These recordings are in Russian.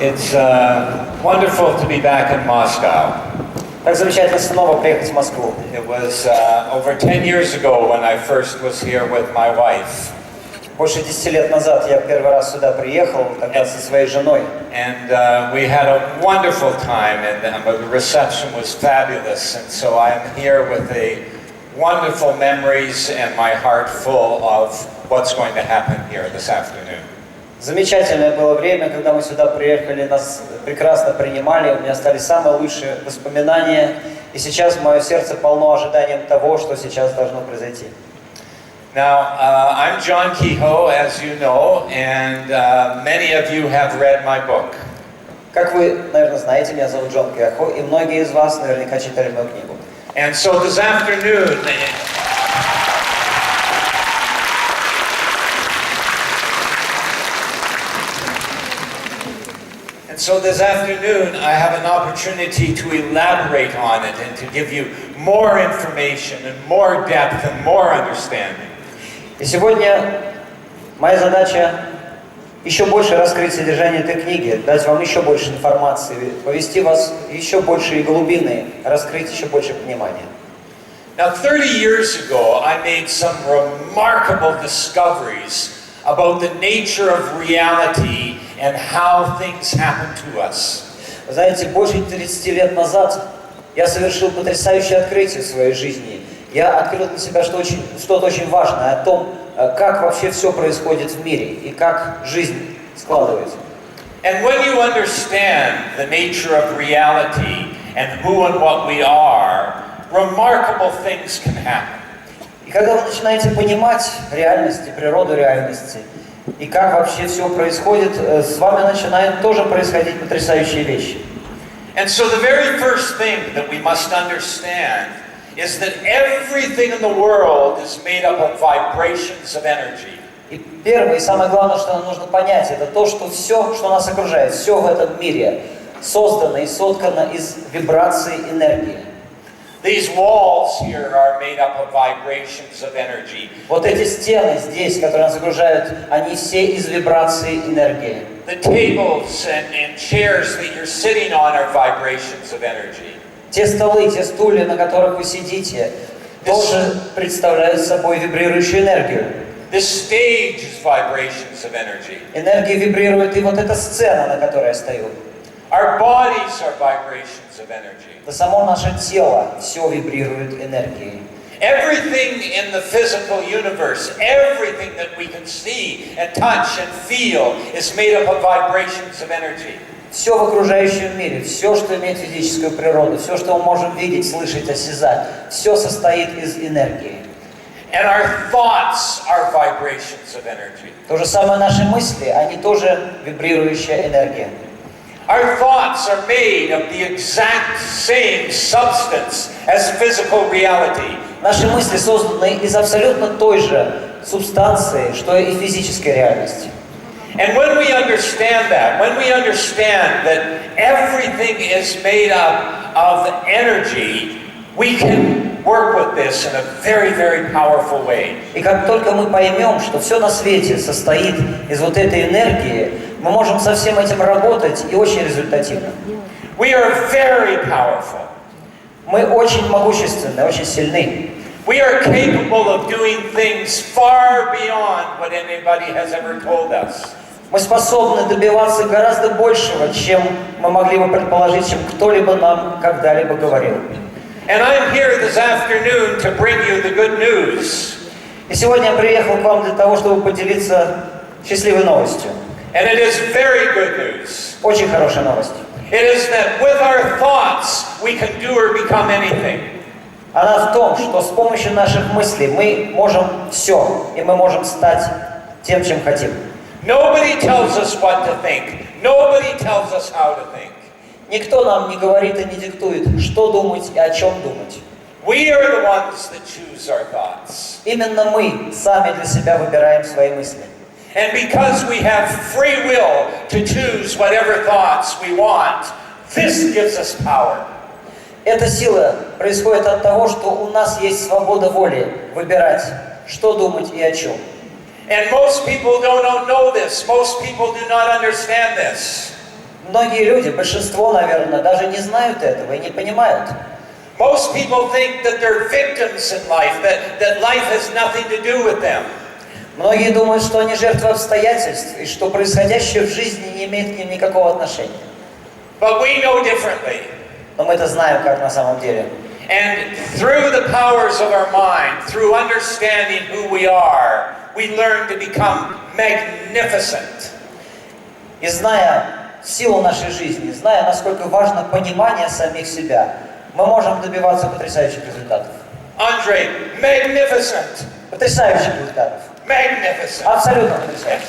It's wonderful to be back in Moscow. Так замечательно снова приехать в Москву. It was over 10 years ago when I first was here with my wife. Больше 10 лет назад я первый раз сюда приехал, тогда со своей женой. And we had a wonderful time, and the reception was fabulous. And so I am here with a wonderful memories and my heart full of what's going to happen here this afternoon. Замечательное было время, когда мы сюда приехали, нас прекрасно принимали, у меня остались самые лучшие воспоминания, и сейчас мое сердце полно ожиданием того, что сейчас должно произойти. Now, I'm John Kехо, as you know, and many of you have read my book. Как вы, наверное, знаете, меня зовут Джон Кехо, и многие из вас наверняка читали мою книгу. And so this afternoon, I have an opportunity to elaborate on it and to give you more information and more depth and more understanding. И сегодня моя задача еще больше раскрыть содержание этой книги, дать вам еще больше информации, повести вас еще больше глубины, раскрыть еще больше понимания. Now, 30 years ago, I made some remarkable discoveries about the nature of reality and how things happen to us. Вы знаете, больше 30 лет назад я совершил потрясающее открытие в своей жизни. Я открыл для себя что-то очень важное о том, как вообще все происходит в мире и как жизнь складывается. And when you understand the nature of reality and who and what we are, remarkable things can happen. И когда вы начинаете понимать реальность и природу реальности, и как вообще все происходит, с вами начинают тоже происходить потрясающие вещи. And so the very first thing that we must understand is that everything in the world is made up of vibrations of energy. И первое и самое главное, что нам нужно понять, это то, что все, что нас окружает, все в этом мире создано и соткано из вибраций энергии. These walls here are made up of vibrations of energy. Вот эти стены здесь, которые нас окружают, они все из вибраций энергии. The tables and chairs that you're sitting on are vibrations of energy. Те столы, те стулья, на которых вы сидите, тоже представляют собой вибрирующую энергию. This stage is vibrations of energy. Энергия вибрирует, и вот эта сцена, на которой я стою. Our bodies are vibrations of energy. Да само наше тело все вибрирует энергией. Everything in the physical universe, everything that we can see and touch and feel is made up of vibrations of energy. Все в окружающем мире, все, что имеет физическую природу, все, что мы можем видеть, слышать, осязать, все состоит из энергии. And our thoughts are vibrations of energy. То же самое наши мысли, они тоже вибрирующая энергия. Our thoughts are made of the exact same substance as physical reality. Наши мысли созданы из абсолютно той же субстанции, что и физической реальности. And when we understand that everything is made up of energy, we can work with this in a very, very powerful way. И как только мы поймем, что все на свете состоит из вот этой энергии, мы можем со всем этим работать и очень результативно. We are very powerful. Мы очень могущественны, очень сильны. We are capable of doing things far beyond what anybody has ever told us. Мы способны добиваться гораздо большего, чем мы могли бы предположить, чем кто-либо нам когда-либо говорил. And I'm here this afternoon to bring you the good news. И сегодня я приехал к вам для того, чтобы поделиться счастливой новостью. And it is very good news. Очень хорошая новость. It is that with our thoughts we can do or become anything. Она в том, что с помощью наших мыслей мы можем все, и мы можем стать тем, чем хотим. Nobody tells us what to think. Nobody tells us how to think. Никто нам не говорит и не диктует, что думать и о чем думать. We are the ones that choose our thoughts. Именно мы сами для себя выбираем свои мысли. And because we have free will to choose whatever thoughts we want, this gives us power. Эта сила происходит от того, что у нас есть свобода воли выбирать, что думать и о чем. And most people don't know this. Most people do not understand this. Многие люди, большинство, наверное, даже не знают этого и не понимают. Most people think that they're victims in life, that life has nothing to do with them. Многие думают, что они жертвы обстоятельств, и что происходящее в жизни не имеет к ним никакого отношения. But we know differently. Но мы-то знаем, как на самом деле. And through the powers of our mind, through understanding who we are, we learn to become magnificent. И зная силу нашей жизни, зная, насколько важно понимание самих себя, мы можем добиваться потрясающих результатов. Andre, magnificent. Потрясающих результатов. Magnificent. Абсолютно потрясающих.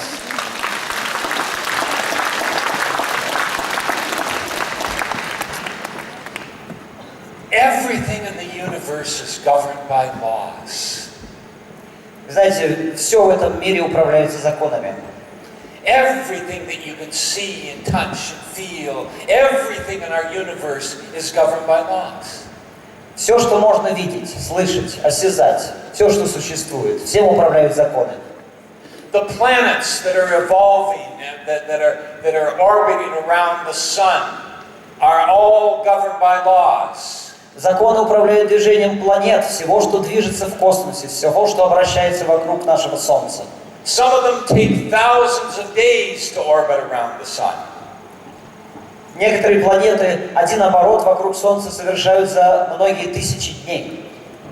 Everything in the universe is governed by laws. Знаете, все в этом мире управляется законами. Everything that you can see and touch and feel, everything in our universe is governed by laws. Все, что можно видеть, слышать, осязать, все, что существует, всем управляют законы. The planets that are evolving, that are orbiting around the sun, are all governed by laws. Законы управляют движением планет, всего, что движется в космосе, всего, что обращается вокруг нашего Солнца. Some of them take thousands of days to orbit around the sun. Некоторые планеты один оборот вокруг Солнца совершают за многие тысячи дней.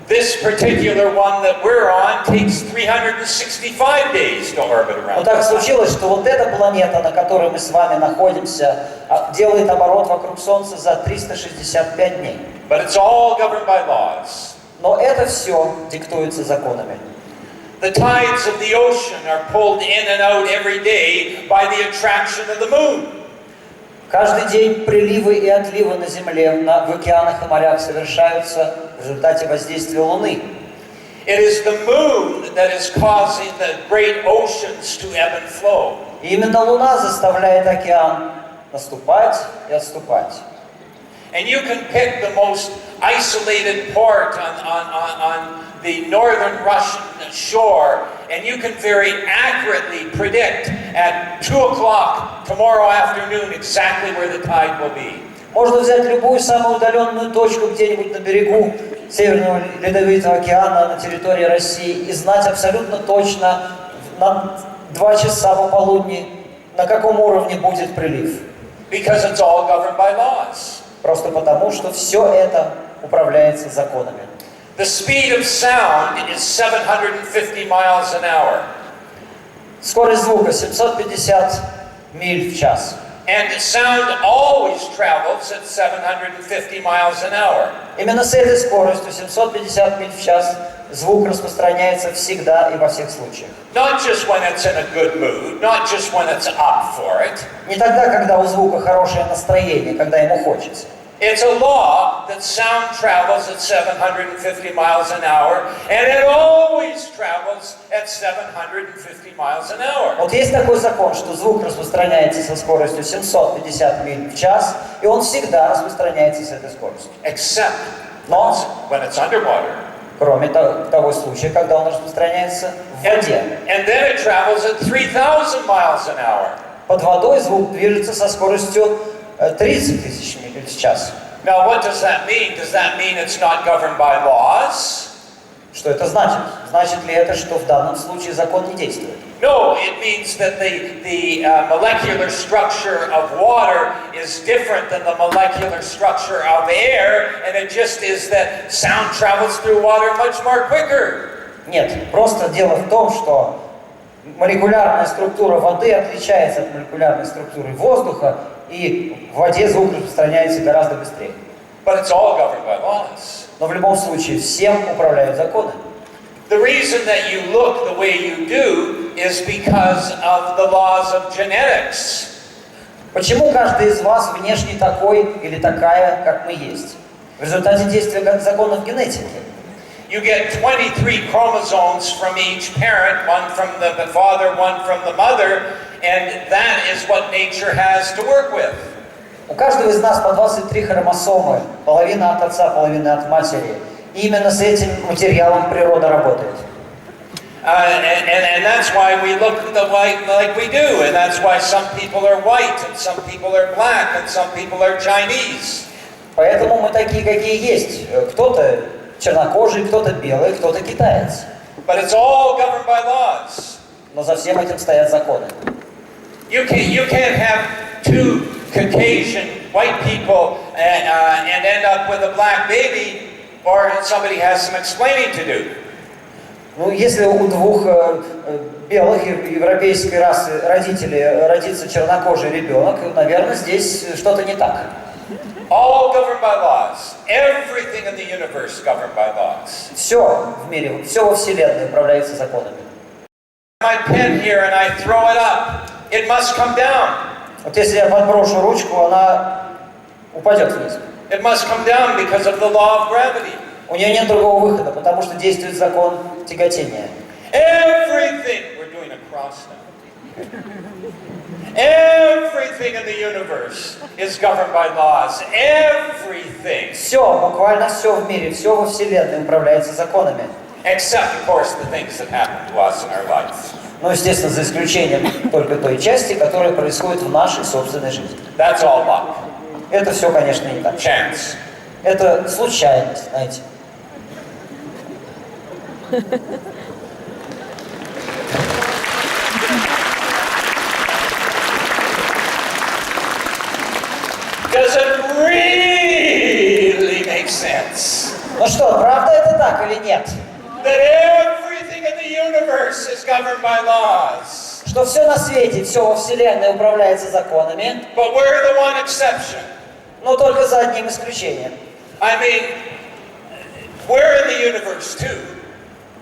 This particular one that we're on takes 365 days to orbit Но around. так случилось, что вот эта планета, на которой мы с вами находимся, делает оборот вокруг Солнца за 365 дней. But it's all governed by laws. Но это все диктуется законами. The tides of the ocean are pulled in and out every day by the attraction of the moon. Каждый день приливы и отливы на Земле, в океанах и морях совершаются в результате воздействия Луны. It is the moon that is causing the great oceans to ebb and flow. И именно Луна заставляет океан наступать и отступать. And you can pick the most isolated port on the northern Russian shore, and you can very accurately predict at 2 o'clock tomorrow afternoon exactly where the tide will be. Можно взять любую самую удаленную точку где-нибудь на берегу Северного Ледовитого океана на территории России и знать абсолютно точно на 2 часа пополудни, на каком уровне будет прилив. Because it's all governed by laws. Просто потому, что все это управляется законами. The speed of sound is 750 miles an hour. Скорость звука 750 миль в час. And sound always travels at 750 miles an hour. Именно с этой скоростью 750 миль в час звук распространяется всегда и во всех случаях. Not just when it's in a good mood, not just when it's up for it. Не тогда, когда у звука хорошее настроение, когда ему хочется. It's a law that sound travels at 750 miles an hour, and it always travels at 750 miles an hour. Вот есть такой закон, что звук распространяется со скоростью 750 миль в час, и он всегда распространяется с этой скоростью. Except Но, when it's underwater. кроме того случая, когда он распространяется в воде. And then it travels at 3,000 miles an hour. Под водой звук движется со скоростью 30 тысяч миль в час. Now, what does that mean? Does that mean it's not governed by laws? Что это значит? Значит ли это, что в данном случае закон не действует? No, it means that the molecular structure of water is different than the molecular structure of air, and it just is that sound travels through water much more quicker. Нет, просто дело в том, что молекулярная структура воды отличается от молекулярной структуры воздуха, и в воде звук распространяется гораздо быстрее. But it's all governed by laws. Но в любом случае всем управляют законы. The reason that you look the way you do is because of the laws of genetics. Почему каждый из вас внешне такой или такая, как мы есть? В результате действия законов генетики. You get 23 chromosomes from each parent, one from the father, one from the mother, and that is what nature has to work with. У каждого из нас по 23 хромосомы, половина от отца, половина от матери. И именно с этим материалом природа работает. And that's why we look like we do, and that's why some people are white, and some people are black, and some people are Chinese. Поэтому мы такие, какие есть. Кто-то чернокожий, кто-то белый, кто-то китаец. But it's all governed by laws. Но за всем этим стоят законы. You can't have two Caucasian white people and end up with a black baby, or somebody has some explaining to do. Ну, если у двух белых европейской расы родителей родится чернокожий ребенок, наверное, здесь что-то не так. All governed by laws. Everything in the universe governed by laws. Все в мире, все во Вселенной управляется законами. My pen here and I throw it up, it must come down. Вот если я подброшу ручку, она упадет вниз. It must come down because of the law of gravity. У нее нет другого выхода, потому что действует закон тяготения. Everything, we're doing a cross now. Everything in the universe is governed by laws. Everything. Все, буквально все в мире, все во Вселенной управляется законами. Except, of course, the things that happen to us in our life. Ну, естественно, за исключением только той части, которая происходит в нашей собственной жизни. That's all luck. Это все, конечно, не так. Chance. Это случайность, знаете. Does it really make sense? Ну что, правда это так или нет? That everything in the universe is governed by laws. Что все на свете, все во Вселенной управляется законами, But we're the one exception. но только за одним исключением. I mean, we're in the universe too.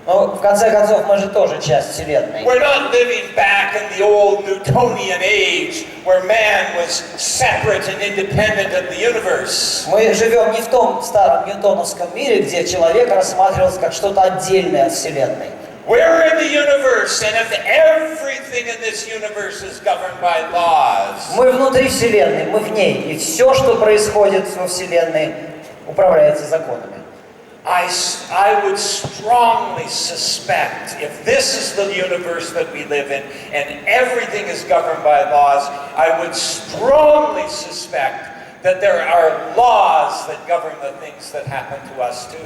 Но в конце концов мы же тоже часть Вселенной. We're not living back in the old Newtonian age where man was separate and independent of the universe. Мы живем не в том старом ньютоновском мире, где человек рассматривался как что-то отдельное от Вселенной. We're in the universe, and if everything in this universe is governed by laws, Мы внутри Вселенной, мы в ней, и все, что происходит во Вселенной, управляется законами. I would strongly suspect, if this is the universe that we live in, and everything is governed by laws, I would strongly suspect that there are laws that govern the things that happen to us too.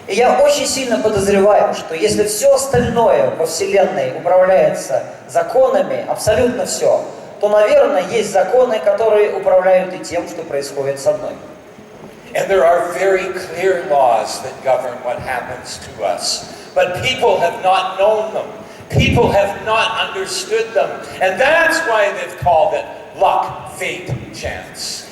И я очень сильно подозреваю, что если все остальное во Вселенной управляется законами, абсолютно все, то, наверное, есть законы, которые управляют и тем, что происходит со мной. And there are very clear laws that govern what happens to us. But people have not known them. People have not understood them. And that's why they've called it luck, fate, chance.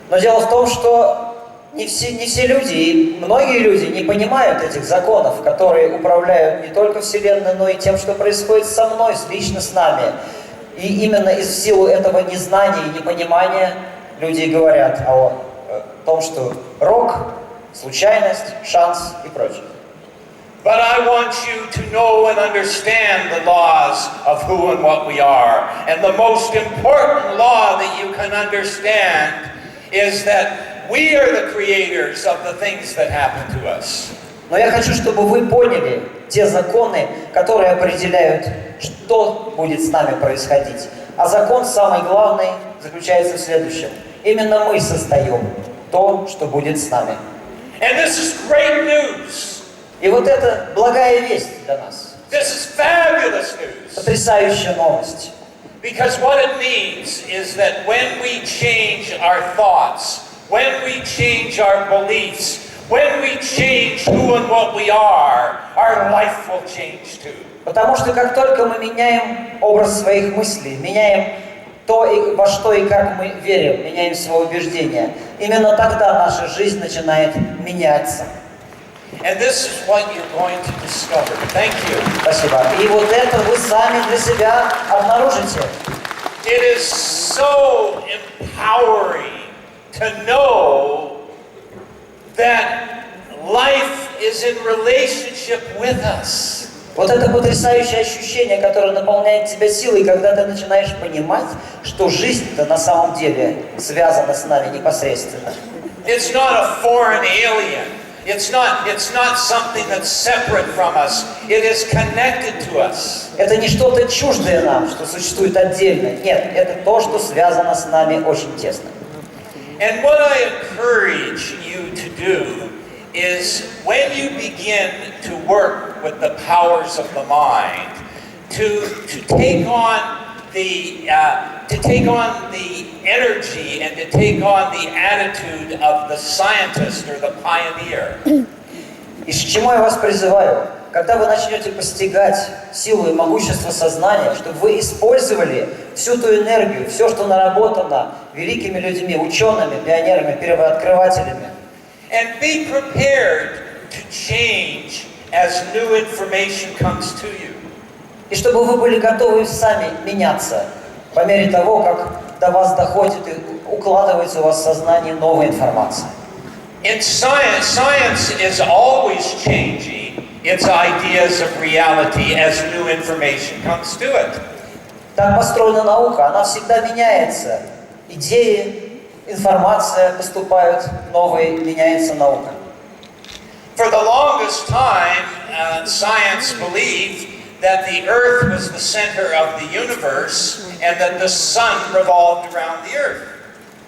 Но дело в том, что не все люди, и многие люди не понимают этих законов, которые управляют не только Вселенной, но и тем, что происходит со мной, лично с нами. И именно из силы этого незнания и непонимания люди говорят о том, что рок, случайность, шанс и прочее. But I want you to know and understand the laws of who and what we are. And the most important law that you can understand is that we are the creators of the things that happen to us. Но я хочу, чтобы вы поняли те законы, которые определяют, что будет с нами происходить. А закон самый главный заключается в следующем. Именно мы создаем то, что будет с нами. And this is great news. И вот это благая весть для нас. This is fabulous news. Потрясающая новость. Because what it means is that when we change our thoughts, when we change our beliefs, when we change who and what we are, our life will change too. Потому что как только мы меняем образ своих мыслей, меняем то, во что и как мы верим, меняем свои убеждения, именно тогда наша жизнь начинает меняться. And this is what you're going to discover. Thank you. Спасибо. И вот это вы сами для себя обнаружите. It is so empowering to know that life is in relationship with us. Вот это потрясающее ощущение, которое наполняет тебя силой, когда ты начинаешь понимать, что жизнь-то на самом деле связана с нами непосредственно. It's not a foreign alien It's not something that's separate from us. It is connected to us. Это не что-то чуждое нам, что существует отдельно. Нет, это то, что связано с нами очень тесно. And what I encourage you to do is when you begin to work with the powers of the mind, to take on the energy and to take on the attitude of the scientist or the pioneer. И к чему я вас призываю? Когда вы начнете постигать силу и могущество сознания, чтобы вы использовали всю ту энергию, все, что наработано великими людьми, учеными, пионерами, первооткрывателями. And be prepared to change as new information comes to you. И чтобы вы были готовы сами меняться по мере того, как до вас доходит и укладывается у вас в сознание новая информация. In science is always changing its ideas of reality as new information comes to it. Так построена наука, она всегда меняется. Идеи, информация поступают новые, меняется наука. For the longest time, science believed that the Earth was the center of the universe and that the sun revolved around the Earth.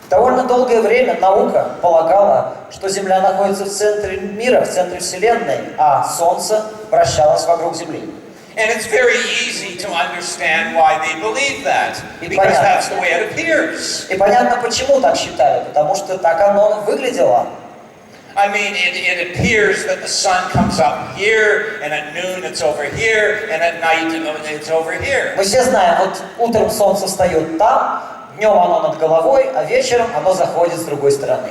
Довольно долгое время наука полагала, что Земля находится в центре мира, в центре Вселенной, а Солнце вращалось вокруг Земли. And it's very easy to understand why they believe that, because that's the way it appears. И понятно, почему так считают, потому что так оно выглядело. I mean, it appears that the sun comes up here, and at noon it's over here, and at night it's over here. Мы все знаем, вот утром Солнце встает там, днем оно над головой, а вечером оно заходит с другой стороны.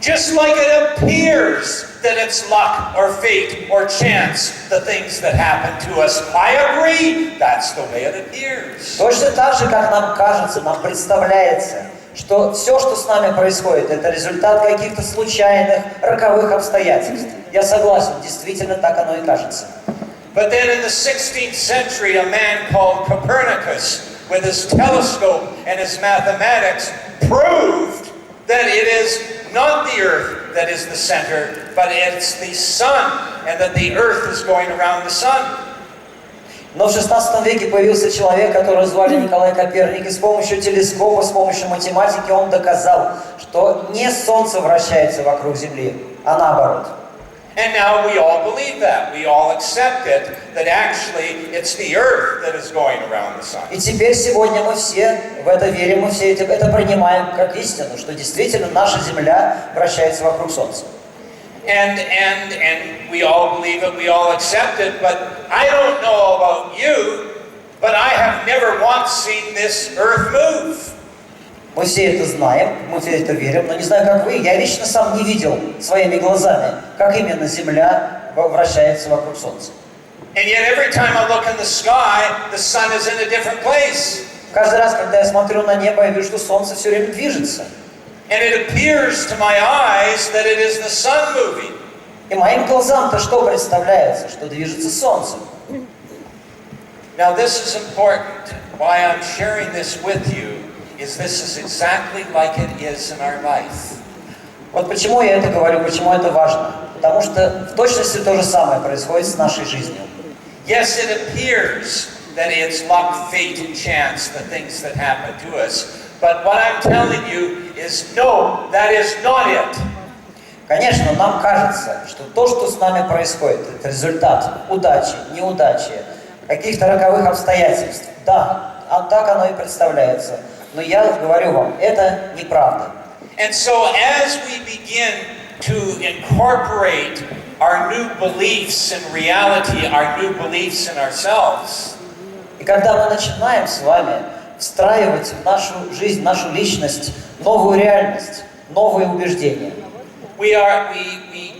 Just like it appears that it's luck or fate or chance, the things that happen to us. I agree, that's the way it appears. Точно так же, как нам кажется, нам представляется, что все, что с нами происходит, это результат каких-то случайных, роковых обстоятельств. Я согласен, действительно так оно и кажется. But then in the 16th century, a man called Copernicus, with his telescope and his mathematics, proved that it is not the Earth that is the center, but it's the sun, and that the Earth is going around the sun. Но в 16 веке появился человек, которого звали Николай Коперник, и с помощью телескопа, с помощью математики он доказал, что не Солнце вращается вокруг Земли, а наоборот. And now we all believe that. We all accept it, that actually it's the Earth that is going around the sun. И теперь сегодня мы все в это верим, мы все это принимаем как истину, что действительно наша Земля вращается вокруг Солнца. And we all believe it, we all accept it, but I don't know about you, but I have never once seen this Earth move. Мы все это знаем, мы все это верим, но не знаю, как вы, я лично сам не видел своими глазами, как именно Земля вращается вокруг Солнца. And yet every time I look in the sky, the sun is in a different place. Каждый раз, когда я смотрю на небо, я вижу, что Солнце все время движется. And it appears to my eyes that it is the sun moving. И моим глазам-то что представляется? Что движется Солнце. Now this is important. Why I'm sharing this with you is this is exactly like it is in our life. Вот почему я это говорю, почему это важно. Потому что в точности то же самое происходит с нашей жизнью. Yes, it appears that it's luck, fate, and chance, the things that happen to us. But what I'm telling you is no, that is not it. Конечно, нам кажется, что то, что с нами происходит, это результат удачи, неудачи, каких-то роковых обстоятельств. Да, так оно и представляется. Но я говорю вам, это неправда. And so as we begin to incorporate our new beliefs in reality, our new beliefs in ourselves, и когда мы начинаем с вами встраивать в нашу жизнь, в нашу личность новую реальность, новые убеждения, we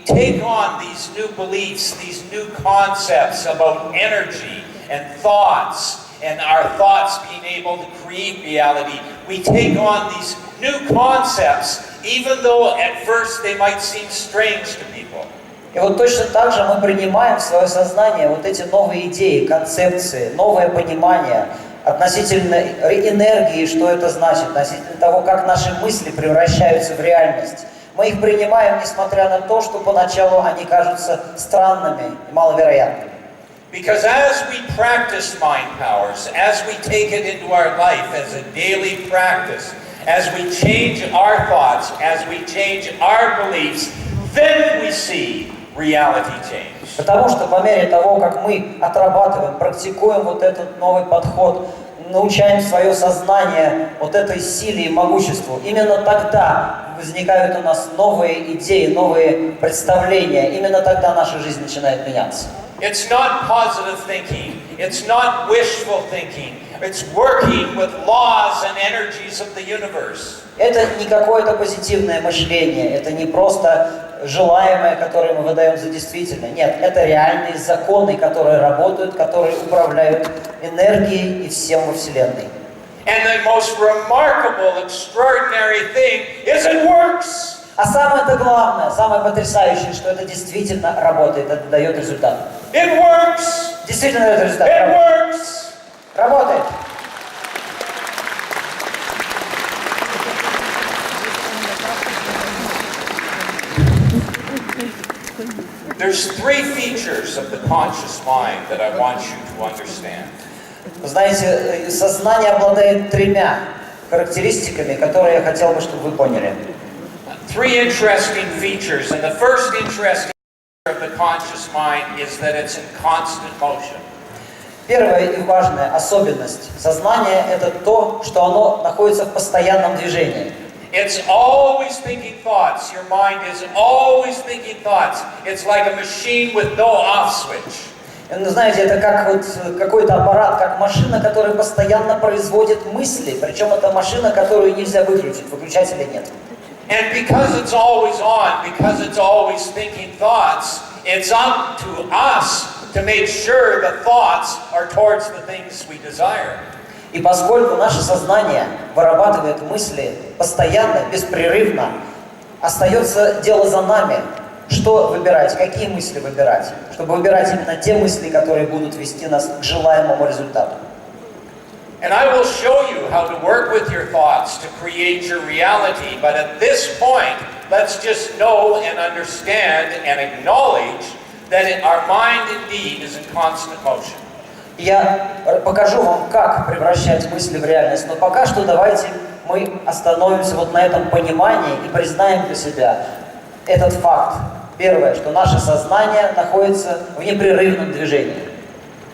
take on these new beliefs, these new concepts about energy and thoughts, and our thoughts being able to create reality. We take on these new concepts, even though at first they might seem strange to people. И вот точно так же мы принимаем в свое сознание вот эти новые идеи, концепции, новое понимание, относительно энергии, что это значит, относительно того, как наши мысли превращаются в реальность. Мы их принимаем, несмотря на то, что поначалу они кажутся странными и маловероятными. Because as we practice mind powers, as we take it into our life as a daily practice, as we change our thoughts, as we change our beliefs, then we see reality change. Потому что по мере того, как мы отрабатываем, практикуем вот этот новый подход, научаем свое сознание вот этой силе и могуществу, именно тогда возникают у нас новые идеи, новые представления, именно тогда наша жизнь начинает меняться. It's not positive thinking. It's not wishful thinking. It's working with laws and energies of the universe. Это не какое-то позитивное мышление, это не просто желаемое, которое мы выдаем за действительное. Нет, это реальные законы, которые работают, которые управляют энергией и всем во Вселенной. And the most remarkable, extraordinary thing is it works. А самое-то главное, самое потрясающее, что это действительно работает, это дает результат. It works. Действительно дает результат. It works. Работает. There's three features of the conscious mind that I want you to understand. Знаете, сознание обладает тремя характеристиками, которые я хотел бы, чтобы вы поняли. Three interesting features, and the first interesting feature of the conscious mind is that it's in constant motion. Первая и важная особенность сознания – это то, что оно находится в постоянном движении. It's always thinking thoughts. Your mind is always thinking thoughts. It's like a machine with no off switch. Знаете, это как вот какой-то аппарат, как машина, которая постоянно производит мысли, причем это машина, которую нельзя выключить, выключателя нет. And because it's always on, because it's always thinking thoughts, it's up to us to make sure the thoughts are towards the things we desire. И поскольку наше сознание вырабатывает мысли постоянно, беспрерывно, остается дело за нами, что выбирать, какие мысли выбирать, чтобы выбирать именно те мысли, которые будут вести нас к желаемому результату. And I will show you how to work with your thoughts to create your reality, but at this point, let's just know and understand and acknowledge that our mind indeed is in constant motion. Я покажу вам, как превращать мысли в реальность, но пока что давайте мы остановимся вот на этом понимании и признаем для себя этот факт. Первое, что наше сознание находится в непрерывном движении.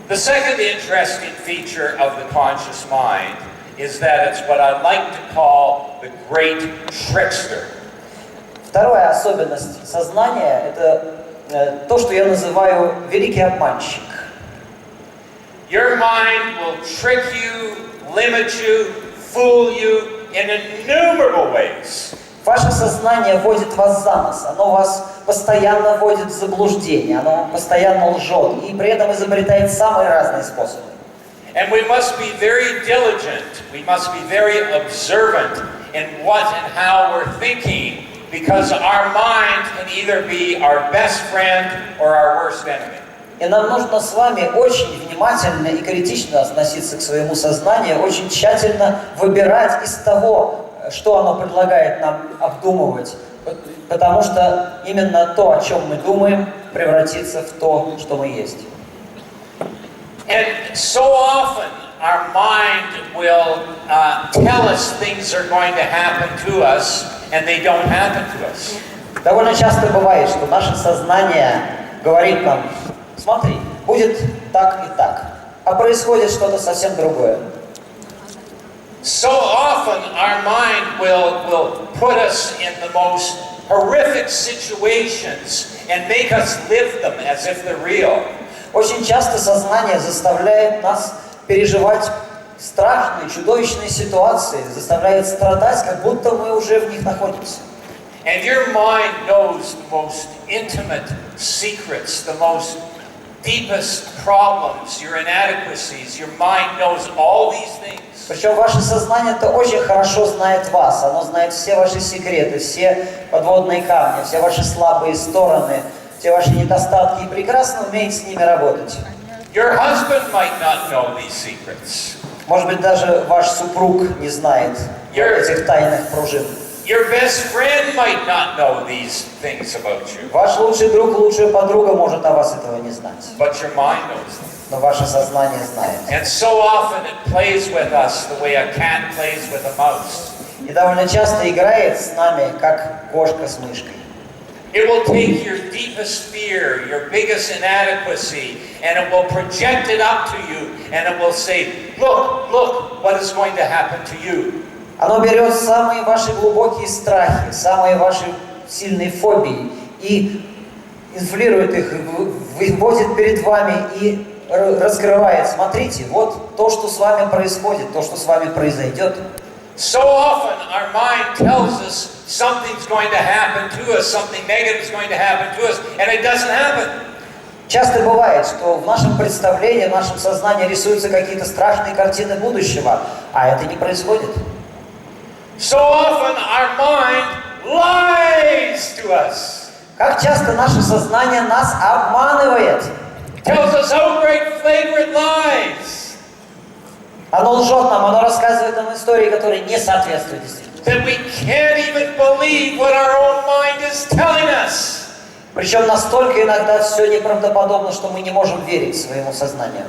The second interesting feature of the conscious mind is that it's what I like to call the great trickster. Вторая особенность сознания – это то, что я называю великий обманщик. Your mind will trick you, limit you, fool you in innumerable ways. Ваше сознание вводит вас за нос, оно вас постоянно вводит в заблуждение, оно постоянно лжет и при этом изобретает самые разные способы. And we must be very diligent, we must be very observant in what and how we're thinking, because our mind can either be our best friend or our worst enemy. И нам нужно с вами очень внимательно и критично относиться к своему сознанию, очень тщательно выбирать из того, что оно предлагает нам обдумывать, потому что именно то, о чем мы думаем, превратится в то, что мы есть. And so often our mind will tell us things are going to happen to us, and they don't happen to us. Довольно часто бывает, что наше сознание говорит нам: смотри, будет так и так, а происходит что-то совсем другое. So often our mind will put us in the most horrific situations and make us live them as if they're real. Очень часто сознание заставляет нас переживать страшные, чудовищные ситуации, заставляет страдать, как будто мы уже в них находимся. And your mind knows the most intimate secrets, the most deepest problems, your inadequacies. Your mind knows all these things. Причем ваше сознание-то очень хорошо знает вас. Оно знает все ваши секреты, все подводные камни, все ваши слабые стороны, все ваши недостатки и прекрасно умеет с ними работать. Your husband might not know these secrets. Может быть, даже ваш супруг не знает этих тайных пружин. Your best friend might not know these things about you. Ваш лучший друг, лучшая подруга может о вас этого не знать. But your mind knows them. Но ваше сознание знает. And so often it plays with us the way a cat plays with a mouse. И довольно часто играет с нами, как кошка с мышкой. It will take your deepest fear, your biggest inadequacy, and it will project it up to you, and it will say, look what is going to happen to you. Оно берет самые ваши глубокие страхи, самые ваши сильные фобии и инфлирует их, выводит перед вами и раскрывает. Смотрите, вот то, что с вами происходит, то, что с вами произойдет. So often our mind tells us something's going to happen to us, something negative is going to happen to us, and it doesn't happen. Часто бывает, что в нашем представлении, в нашем сознании рисуются какие-то страшные картины будущего, а это не происходит. So often our mind lies to us. Как часто наше сознание нас обманывает. Tells us outright flagrant lies. Оно лжет нам, оно рассказывает нам истории, которые не соответствуют действительности. That we can't even believe what our own mind is telling us. Причем настолько иногда все неправдоподобно, что мы не можем верить своему сознанию.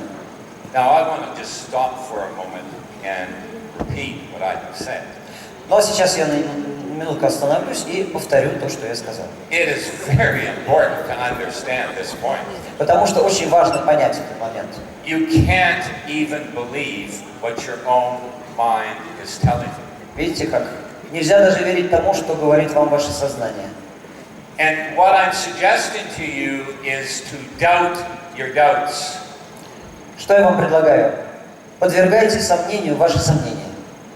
Now I want to just stop for a moment and repeat what I have said. Но сейчас я на минутку остановлюсь и повторю то, что я сказал. It is very important to understand this point. Потому что очень важно понять этот момент. You can't even believe what your own mind is telling you. Видите как? Нельзя даже верить тому, что говорит вам ваше сознание. And what I'm suggesting to you is to doubt your doubts. Что я вам предлагаю? Подвергайте сомнению ваши сомнения.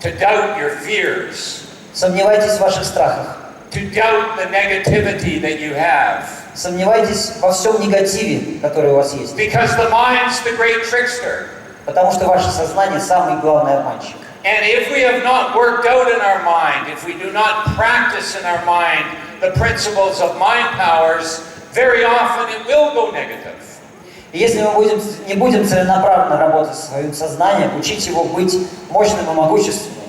To doubt your fears. Сомневайтесь в ваших страхах. To doubt the negativity that you have. Сомневайтесь во всем негативе, который у вас есть. Because the mind's the great trickster. Потому что ваше сознание самый главный обманщик. And if we have not worked out in our mind, if we do not practice in our mind the principles of mind powers, very often it will go negative. И если мы не будем целенаправленно работать со своим сознанием, учить его быть мощным и могущественным,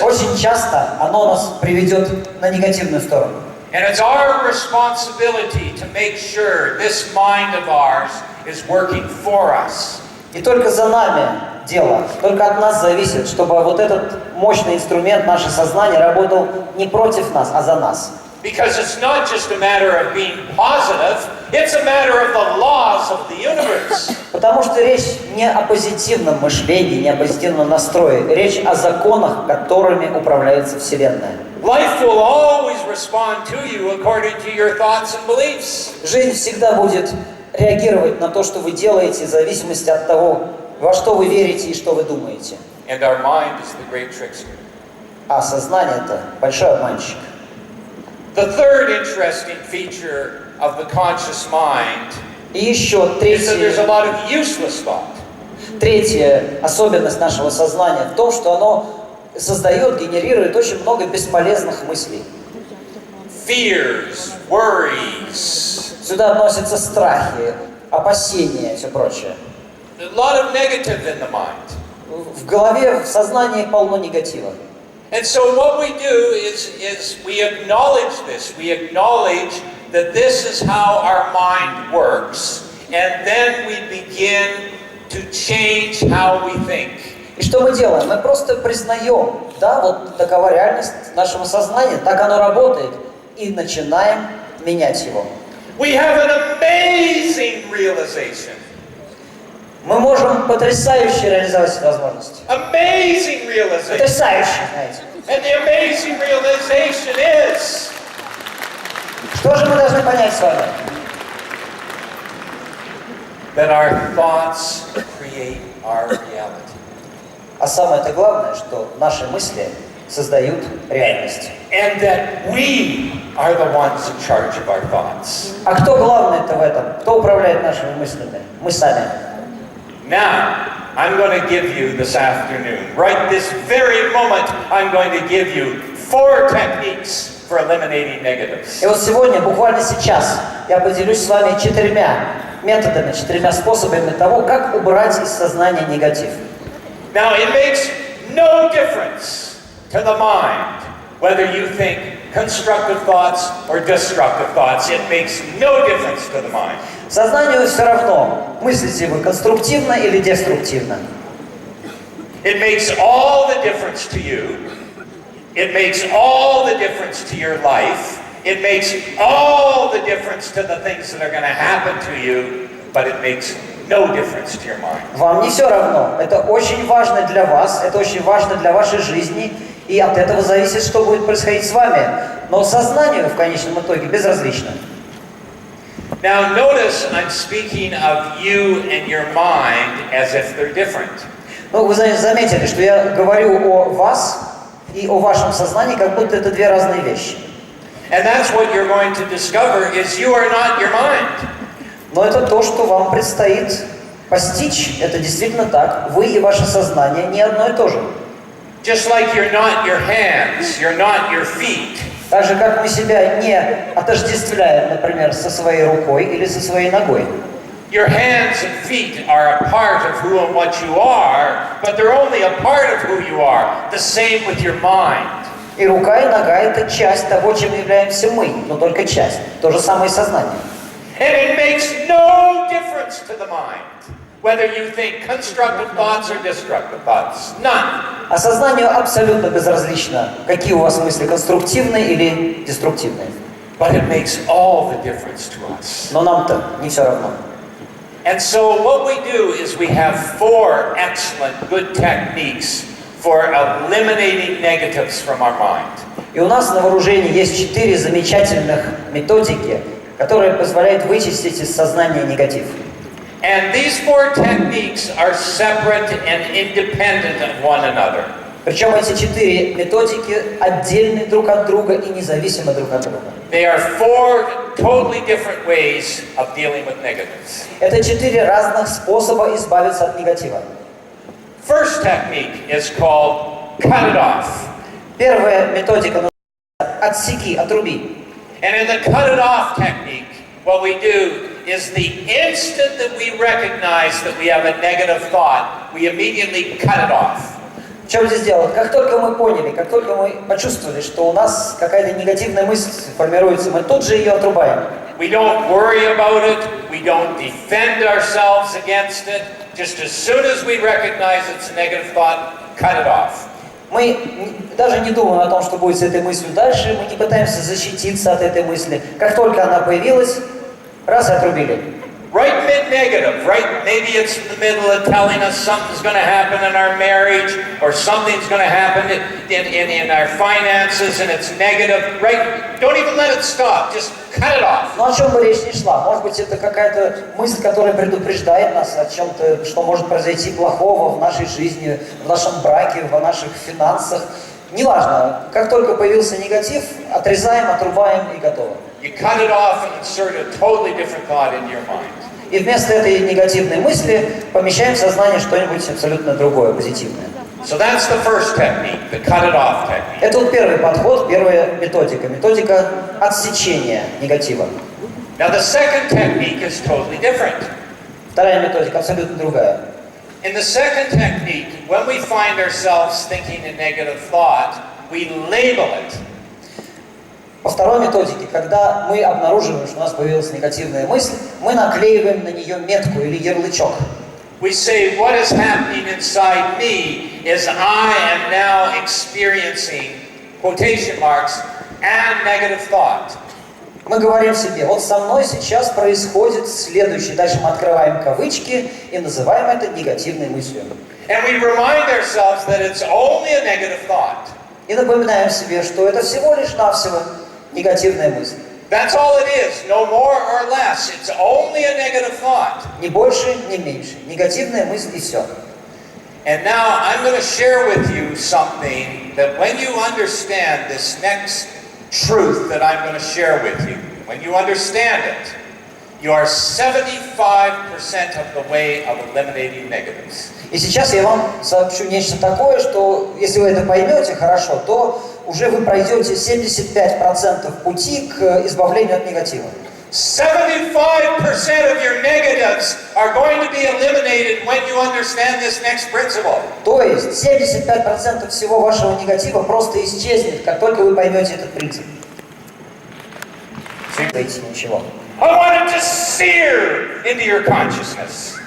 очень часто оно нас приведет на негативную сторону. And it's our responsibility to make sure this mind of ours is working for us. И только за нами дело, только от нас зависит, чтобы вот этот мощный инструмент, наше сознание, работал не против нас, а за нас. Because it's not just a matter of being positive, it's a matter of the laws of the universe. Потому что речь не о позитивном мышлении, не о позитивном настрое, речь о законах, которыми управляется Вселенная. Life will always respond to you according to your thoughts and beliefs. Жизнь всегда будет реагировать на то, что вы делаете, в зависимости от того, во что вы верите и что вы думаете. And our mind is the great trickster. А сознание – это большой обманщик. The third interesting feature of the conscious mind И еще is that there's a lot of useless thought. третья особенность нашего сознания в том, что оно создает, генерирует очень много бесполезных мыслей. Fears, worries. Сюда относятся страхи, опасения и все прочее. A lot of negative in the mind. В голове, в сознании полно негатива. And so what we do is we acknowledge this. We acknowledge that this is how our mind works, and then we begin to change how we think. И что мы делаем? Мы просто признаем, да, вот такова реальность нашего сознания, так оно работает, и начинаем менять его. We have an amazing realization. Мы можем потрясающе реализовать эти возможности. Amazing realization. Потрясающе, знаете. And the amazing realization is Что же мы должны понять с вами? that our thoughts create our reality. А самое-то главное, что наши мысли создают реальность. And that we are the ones in charge of our thoughts. А кто главный-то в этом? Кто управляет нашими мыслями? Мы сами. Now, I'm going to give you this afternoon, right this very moment, I'm going to give you 4 techniques for eliminating negatives. И вот сегодня, буквально сейчас, я поделюсь с вами 4 методами, 4 способами того, как убрать из сознания негатив. Now, it makes no difference to the mind whether you think constructive thoughts or destructive thoughts. It makes no difference to the mind. Сознанию все равно, мыслите вы конструктивно или деструктивно. It makes all the difference to you. It makes all the difference to your life. It makes all the difference to the things that are going to happen to you, but it makes no difference to your mind. Вам не все равно. Это очень важно для вас, это очень важно для вашей жизни, и от этого зависит, что будет происходить с вами. Но сознанию в конечном итоге безразлично. Now notice I'm speaking of you and your mind as if they're different. Ну, вы заметили, что я говорю о вас и о вашем сознании, как будто это две разные вещи. And that's what you're going to discover is you are not your mind. Но это то, что вам предстоит постичь. Это действительно так. Вы и ваше сознание не одно и то же. Just like you're not your hands, you're not your feet. Так же, как мы себя не отождествляем, например, со своей рукой или со своей ногой. Your hands and feet are a part of who and what you are, but they're only a part of who you are. The same with your mind. И рука, и нога – это часть того, чем являемся мы, но только часть. То же самое и сознание. And it makes no difference to the mind whether you think constructive thoughts or destructive thoughts. None. А сознанию абсолютно безразлично, какие у вас мысли, конструктивные или деструктивные. But it makes all the difference to us. Но нам-то не все равно. And so what we do is we have 4 excellent, good techniques for eliminating negatives from our mind. И у нас на вооружении есть 4 замечательных методики, которые позволяют вычистить из сознания негатив. And these 4 techniques are separate and independent of one another. Причем эти 4 методики отдельны друг от друга и независимы друг от друга. They are 4 totally different ways of dealing with negatives. Это 4 разных способа избавиться от негатива. First technique is called cut it off. Первая методика называется «отсеки», «отруби». And in the cut it off technique, what we do is the instant that we recognize that we have a negative thought, we immediately cut it off. Что мы здесь делаем? Как только мы поняли, как только мы почувствовали, что у нас какая-то негативная мысль формируется, мы тут же ее отрубаем. We don't worry about it. We don't defend ourselves against it. Just as soon as we recognize it's a negative thought, cut it off. Мы даже не думаем о том, что будет с этой мыслью дальше, мы не пытаемся защититься от этой мысли. Как только она появилась, раз и отрубили. Right mid-negative, right? Maybe it's in the middle of telling us something's going to happen in our marriage or something's going to happen in our finances and it's negative, right? Don't even let it stop. Just cut it off. Но о чем бы речь не шла. Может быть, это какая-то мысль, которая предупреждает нас о чем-то, что может произойти плохого в нашей жизни, в нашем браке, в наших финансах. Неважно. Как только появился негатив, отрезаем, отрубаем и готово. You cut it off and insert a totally different thought into your mind. И вместо этой негативной мысли помещаем в сознание что-нибудь абсолютно другое, позитивное. So that's the first technique, the cut it off technique. Это вот первый подход, первая методика. Методика отсечения негатива. Now the second technique is totally different. Вторая методика абсолютно другая. In the second technique, when we find ourselves thinking a negative thought, we label it. По второй методике, когда мы обнаруживаем, что у нас появилась негативная мысль, мы наклеиваем на нее метку или ярлычок. We say what is happening inside me is I am now experiencing, quotation marks, a negative thought. Мы говорим себе, вот со мной сейчас происходит следующее. Дальше мы открываем кавычки и называем это негативной мыслью. And we remind ourselves that it's only a negative thought. И напоминаем себе, что это всего лишь навсего негативная мысль. That's all it is, no more or less. It's only a negative thought. Ни больше, ни меньше. Негативная мысль и все. And now I'm going to share with you something that when you understand this next truth that I'm going to share with you, when you understand it, you are 75% of the way of eliminating negatives. И сейчас я вам сообщу нечто такое, что если вы это поймете хорошо, то уже вы пройдете 75% пути к избавлению от негатива. 75% of your negatives are going to be eliminated when you understand this next principle. То есть 75% всего вашего негатива просто исчезнет, как только вы поймете этот принцип. Ничего. I want it to sear into your consciousness.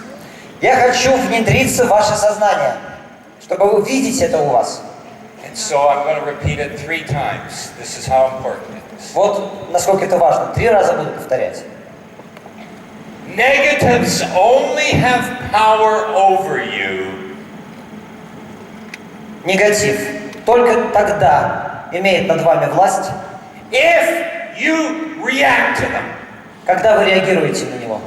Я хочу внедриться в ваше сознание, чтобы вы видите это у вас. And so I'm going to repeat it 3 times. This is how important it is. Вот насколько это важно. 3 раза буду повторять. Negatives only have power over you. Негатив только тогда имеет над вами власть, If you react to them. когда вы реагируете на него.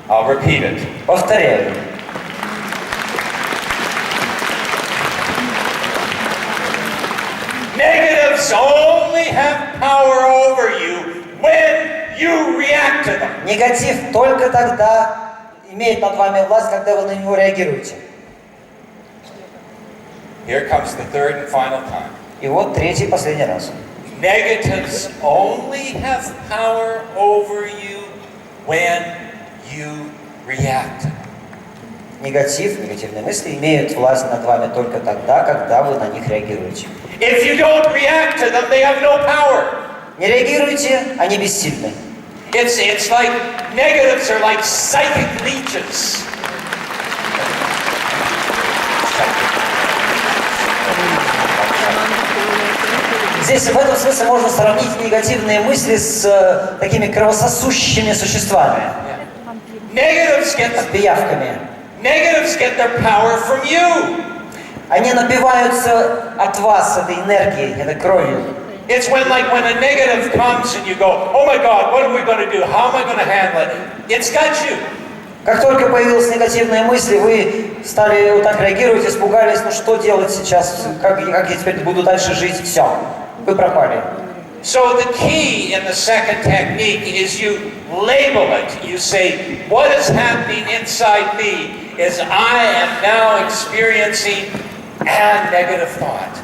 I'll repeat it. Повторяю. Negatives only have power over you when you react to them. Негатив только тогда имеет над вами власть, когда вы на него реагируете. Here comes the third and final time. И вот 3-й последний раз. Negatives only have power over you when you react. Негатив, негативные мысли имеют власть над вами только тогда, когда вы на них реагируете. If you don't react to them, they have no power. Не реагируйте, они бессильны. It's like negatives are like psychic leeches. Здесь в этом смысле можно сравнить негативные мысли с такими кровососущими существами, Negatives get с пиявками. negatives get their power from you. Они напиваются от вас этой энергией, этой кровью. It's when a negative comes and you go, oh my God, what are we going to do? How am I going to handle it? It's got you. Как только появилась негативная мысль, вы стали вот так реагировать, испугались, ну что делать сейчас, как я теперь буду дальше жить, все, вы пропали. So the key in the second technique is you label it. You say, what is happening inside me is I am now experiencing a negative thought.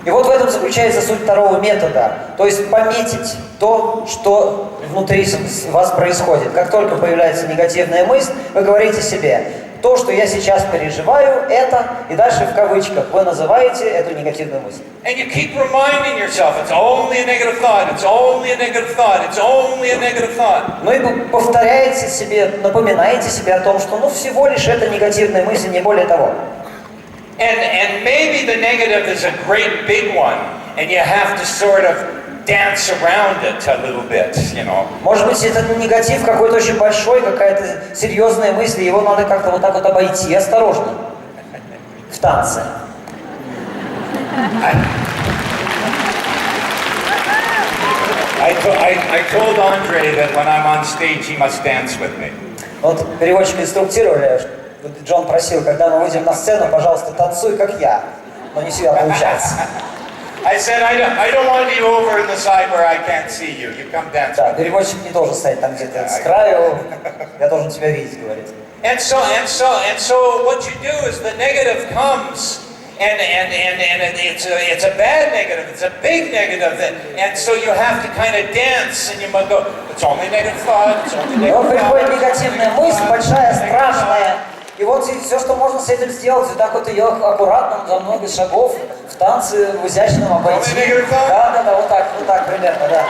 И вот в этом заключается суть второго метода. То есть пометить то, что внутри вас происходит. Как только появляется негативная мысль, вы говорите себе, то, что я сейчас переживаю, это, и дальше в кавычках, вы называете эту негативную мысль. And you keep reminding yourself, it's only a negative thought, it's only a negative thought, it's only a negative thought. Ну и вы повторяете себе, напоминаете себе о том, что ну всего лишь это негативная мысль, не более того. And maybe the negative is a great big one, and you have to sort of dance around it a little bit, you know. Может быть, этот негатив какой-то очень большой, какая-то серьезная мысль, его надо как-то вот так вот обойти осторожно, в танце. I told Andre that when I'm on stage, he must dance with me. Вот переводчик инструктировали, Джон просил, когда мы выйдем на сцену, пожалуйста, танцуй, как я. Но не всегда получается. I said, I don't want you over in the side where I can't see you. You come dance. Да, переводчик не должен стоять там где-то с краю. Я должен тебя видеть, говорит. And so what you do is the negative comes, and it's a bad negative, it's a big negative, and so you have to kind of dance, and you must go, it's only negative thought, it's only negative thought. Приходит негативная мысль, большая, страшная. И вот все, что можно с этим сделать, вот так вот ее аккуратно, за много шагов, в танце, в изящном обойти. Да, вот так примерно, да.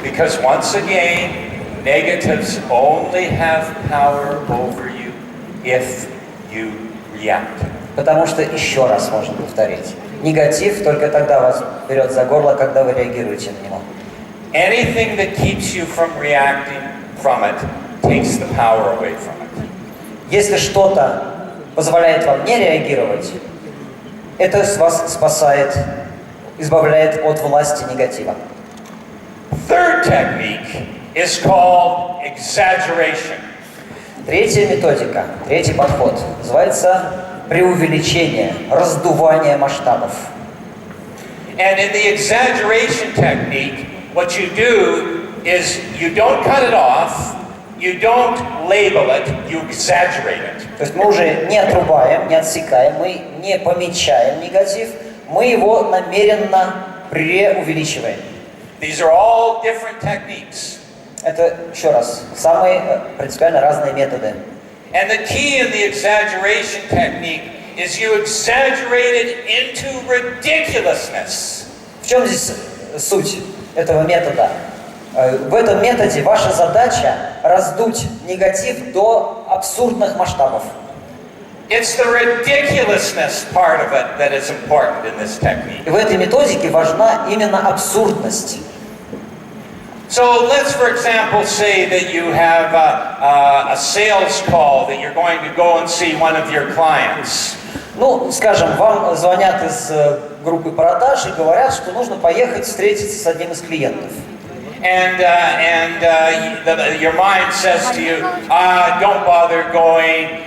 Because once again, negatives only have power over you if you react. Потому что, еще раз можно повторить, негатив только тогда вас берет за горло, когда вы реагируете на него. Anything that keeps you from reacting from it takes the power away from it. Если что-то позволяет вам не реагировать, это вас спасает, избавляет от власти негатива. Third technique is called exaggeration. Третья методика, третий подход называется преувеличение, раздувание масштабов. And in the exaggeration technique, what you do is you don't cut it off, you don't label it, you exaggerate it. То есть мы уже не отрубаем, не отсекаем, мы не помечаем негатив, мы его намеренно преувеличиваем. These are all different techniques. Это, еще раз, самые принципиально разные методы. And the key in the exaggeration technique is you exaggerate it into ridiculousness. В чем здесь суть этого метода? В этом методе ваша задача раздуть негатив до абсурдных масштабов. It's the ridiculousness part of it that is important in this technique. И в этой методике важна именно абсурдность. So let's, for example, say that you have a sales call that you're going to go and see one of your clients. Ну, скажем, вам звонят из группы продаж и говорят, что нужно поехать встретиться с одним из клиентов. And your mind says to you, don't bother going,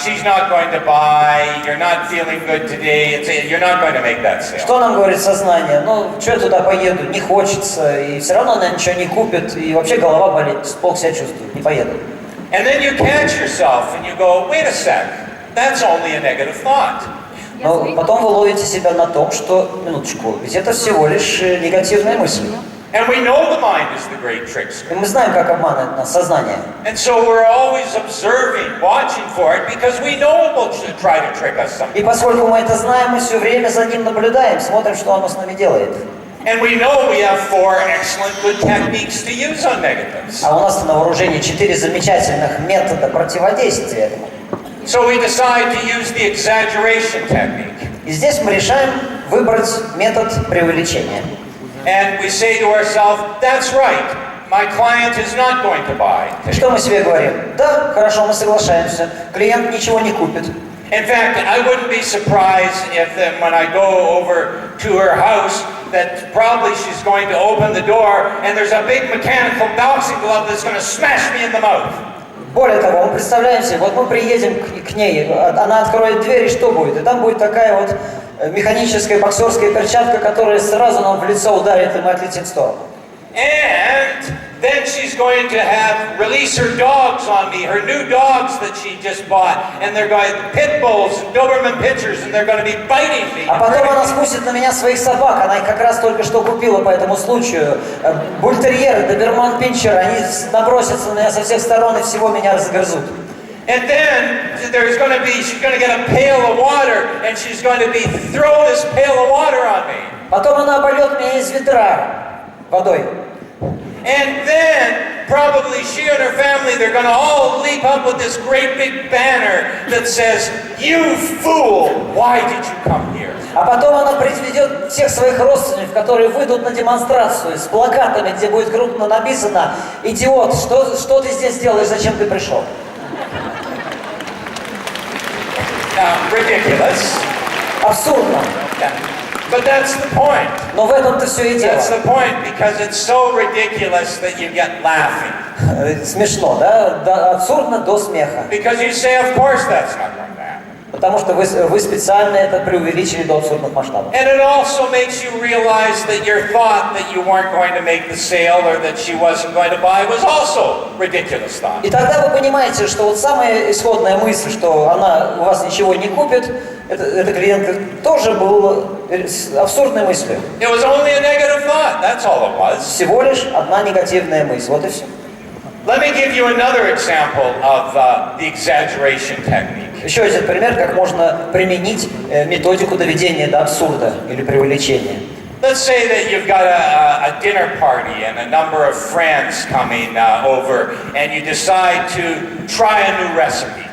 she's not going to buy, you're not feeling good today, you're not going to make that sale. Что нам говорит сознание? Ну, что я туда поеду, не хочется, и все равно она ничего не купит, и вообще голова болит, плохо себя чувствует, не поеду. And then you catch yourself and you go, wait a sec, that's only a negative thought. Но потом вы ловите себя на том, что, минуточку, ведь это всего лишь негативная мысль. And we know the mind is the great trickster. И мы знаем, как обманывает нас сознание. And so we're always observing, watching for it, because we know it will try to trick us sometimes. И поскольку мы это знаем, мы все время за ним наблюдаем, смотрим, что оно с нами делает. And we know we have 4 excellent good techniques to use on negatives. А у нас на вооружении 4 замечательных метода противодействия этому. So we decide to use the exaggeration technique. И здесь мы решаем выбрать метод преувеличения. And we say to ourselves, that's right, my client is not going to buy. Что мы себе говорим? Да, хорошо, мы соглашаемся. Клиент ничего не купит. In fact, I wouldn't be surprised if when I go over to her house, that probably she's going to open the door and there's a big mechanical boxing glove that's going to smash me in the mouth. Более того, мы представляем себе, вот мы приедем к ней, она откроет дверь, и что будет? И там будет такая вот механическая боксерская перчатка, которая сразу нам в лицо ударит, и мы отлетим в сторону. And then she's going to have release her dogs on me, her new dogs that she just bought, and they're going pit bulls and Doberman pinschers, and they're going to be biting me. А потом она спустит на меня своих собак, она их как раз только что купила по этому случаю. Бультерьеры, доберман пинчеры, они набросятся на меня со всех сторон и всего меня разгрызут. And then she's going to get a pail of water, and she's going to throw this pail of water on me. Потом она обольет меня из ведра водой. And then probably she and her family, they're going to all leap up with this great big banner that says, "You fool, why did you come here?" А потом она приведет всех своих родственников, которые выйдут на демонстрацию с плакатами, где будет крупно написано: "Идиот, что ты здесь делаешь, зачем ты пришел?" Ridiculous. Абсурдно. Yeah. But that's the point. Но в этом-то все и дело. That's the point, because it's so ridiculous that you get laughing. Смешно, да? Абсурдно до смеха. Because you say, of course that's not going to happen. Потому что вы специально это преувеличили до абсурдных масштабов. And it also makes you realize that your thought that you weren't going to make the sale or that she wasn't going to buy was also ridiculous thought. И тогда вы понимаете, что вот самая исходная мысль, что она у вас ничего не купит, эта клиентка тоже была абсурдной мыслью. It was only a negative thought. That's all it was. Всего лишь одна негативная мысль. Вот и все. Let me give you another example of the exaggeration technique. Еще один пример, как можно применить методику доведения до абсурда или преувеличения. Let's say that you've got a dinner party and a number of friends coming over, and you decide to try a new recipe.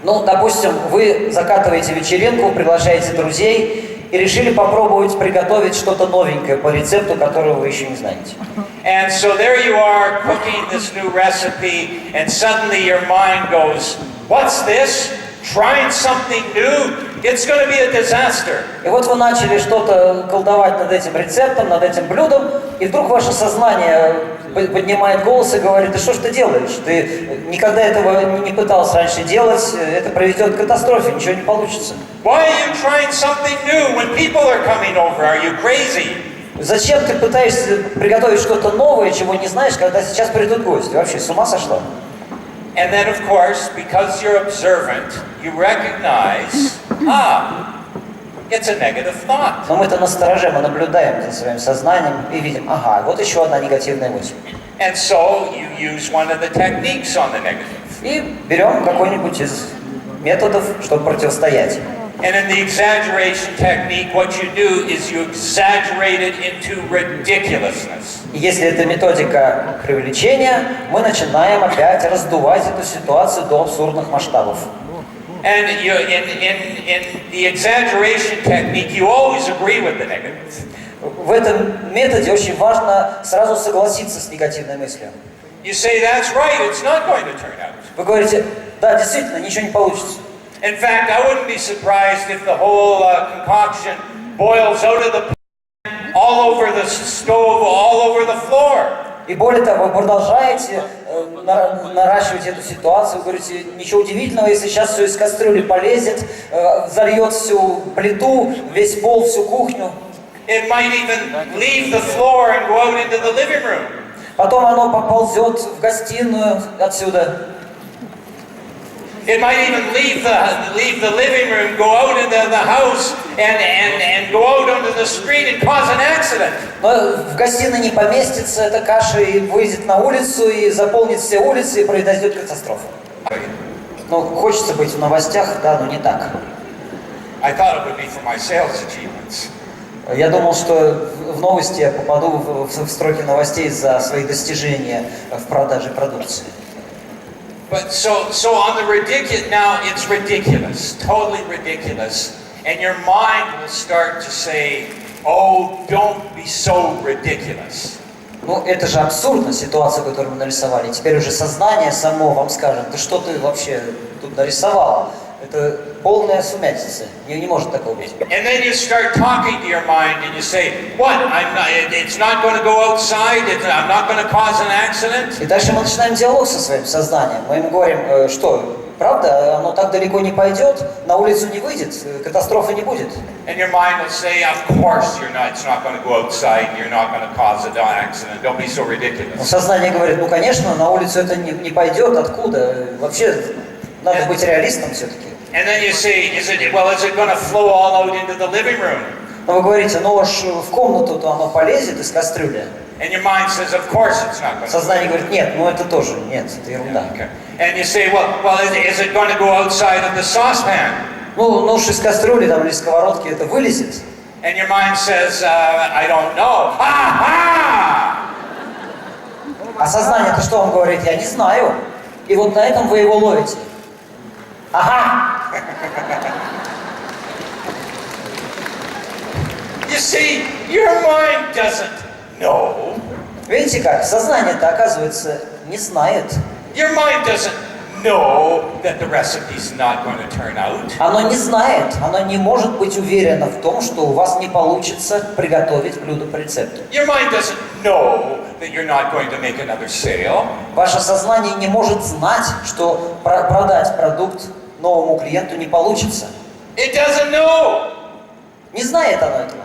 Ну, допустим, вы закатываете вечеринку, приглашаете друзей и решили попробовать приготовить что-то новенькое по рецепту, которого вы еще не знаете. And so there you are cooking this new recipe, and suddenly your mind goes, "What's this? Trying something new? It's going to be a disaster." И вот вы начали что-то колдовать над этим рецептом, над этим блюдом, и вдруг ваше сознание поднимает голос и говорит: "Да что ж ты делаешь? Ты никогда этого не пытался раньше делать, это приведет к катастрофе, ничего не получится." Why are you trying something new when people are coming over? Are you crazy? Зачем ты пытаешься приготовить что-то новое, чего не знаешь, когда сейчас придут гости? Вообще, с ума сошла? And then, of course, because you're observant, you recognize, it's a negative thought. Но мы-то настороже, мы наблюдаем за своим сознанием и видим, ага, вот еще одна негативная мысль. And so you use one of the techniques on the negative. И берем какой-нибудь из методов, чтобы противостоять. And in the exaggeration technique, what you do is you exaggerate it into ridiculousness. И если это методика преувеличения, мы начинаем опять раздувать эту ситуацию до абсурдных масштабов. And in the exaggeration technique, you always agree with the negative. В этом методе очень важно сразу согласиться с негативной мыслью. You say, that's right, it's not going to turn out. Вы говорите, да, действительно, ничего не получится. In fact, I wouldn't be surprised if the whole concoction boils out of the pan, all over the stove, all over the floor. И более того, вы продолжаете наращивать эту ситуацию, вы говорите, ничего удивительного, если сейчас все из кастрюли полезет, зальет всю плиту, весь пол, всю кухню. It might even leave the floor and go out into the living room. Потом оно поползет в гостиную отсюда. It might even leave the living room, go out into the house, and go out onto the street and cause an accident. Но в гостиной не поместится эта каша и выйдет на улицу и заполнит все улицы и произойдет катастрофа. Ну, хочется быть в новостях, да, но не так. I thought it would be for my sales achievements. Я думал, что в новости я попаду в строки новостей за свои достижения в продаже продукции. But so on the ridiculous, now it's ridiculous, totally ridiculous, and your mind will start to say, oh, don't be so ridiculous. Ну, это же абсурдная ситуация, которую мы нарисовали. Теперь уже сознание само вам скажет, да что ты вообще тут нарисовал? Это полная сумятица. Не может такого быть. And then you start talking to your mind and you say, what? It's not going to go outside. I'm not going to cause an accident. И дальше мы начинаем диалог со своим сознанием. Мы ему говорим, что, правда, оно так далеко не пойдет, на улицу не выйдет, катастрофы не будет. And your mind will say, of course it's not going to go outside. You're not going to cause an accident. Don't be so ridiculous. Но сознание говорит, ну, конечно, на улицу это не пойдет. Откуда? Вообще, надо быть реалистом все-таки. And then you say, is it going to flow all out into the living room? Но вы говорите, ну уж в комнату-то оно полезет из кастрюли. And your mind says, of course it's not going to. Сознание говорит, нет, ну это тоже, нет, это ерунда. Okay. And you say, well, is it going to go outside of the saucepan? Ну уж из кастрюли там, или из сковородки это вылезет. And your mind says, I don't know. Ha-ha! А сознание-то что вам говорит? Я не знаю. И вот на этом вы его ловите. Ага! You see, your mind doesn't know. Видите как? Сознание-то, оказывается, не знает. Your mind doesn't know that the recipe's not going to turn out. Оно не знает, оно не может быть уверено в том, что у вас не получится приготовить блюдо по рецепту. Your mind doesn't know that you're not going to make another sale. Ваше сознание не может знать, что продать продукт новому клиенту не получится. It doesn't know. Не знает оно этого.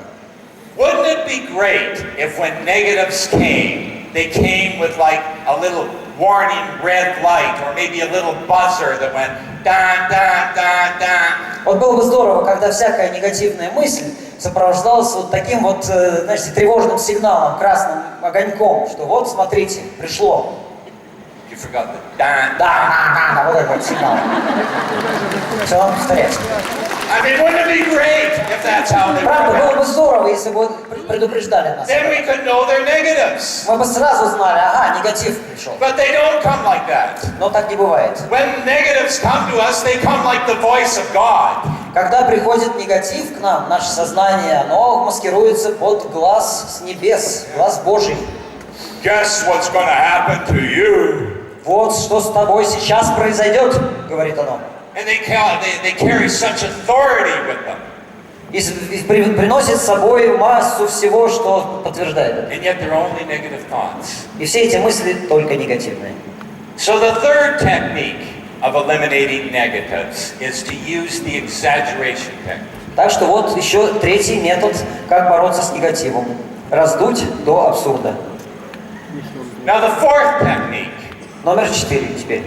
Wouldn't it be great if when negatives came, they came with like a little warning red light or maybe a little buzzer that went da da da da. Вот было бы здорово, когда всякая негативная мысль сопровождалась вот таким вот, знаете, тревожным сигналом, красным огоньком, что вот смотрите, пришло. You forgot the da. Да, вот этот вот сигнал. Все надо повторять. I mean, wouldn't it be great if that's how they Правда, were? было бы здорово, если бы предупреждали нас. Then we could know they're negatives. Мы бы сразу знали, ага, негатив пришел. But they don't come like that. Но так не бывает. When negatives come to us, they come like the voice of God. Когда приходит негатив к нам, наше сознание, оно маскируется под глаз с небес, глаз Божий. Guess what's going to happen to you? Вот что с тобой сейчас произойдет, говорит оно. And they carry such authority with them. И приносит с собой массу всего, что подтверждает это. And yet they're only negative thoughts. И все эти мысли только негативные. So the third technique of eliminating negatives is to use the exaggeration technique. Так что вот еще третий метод, как бороться с негативом. раздуть до абсурда. Now the fourth technique Номер 4 теперь.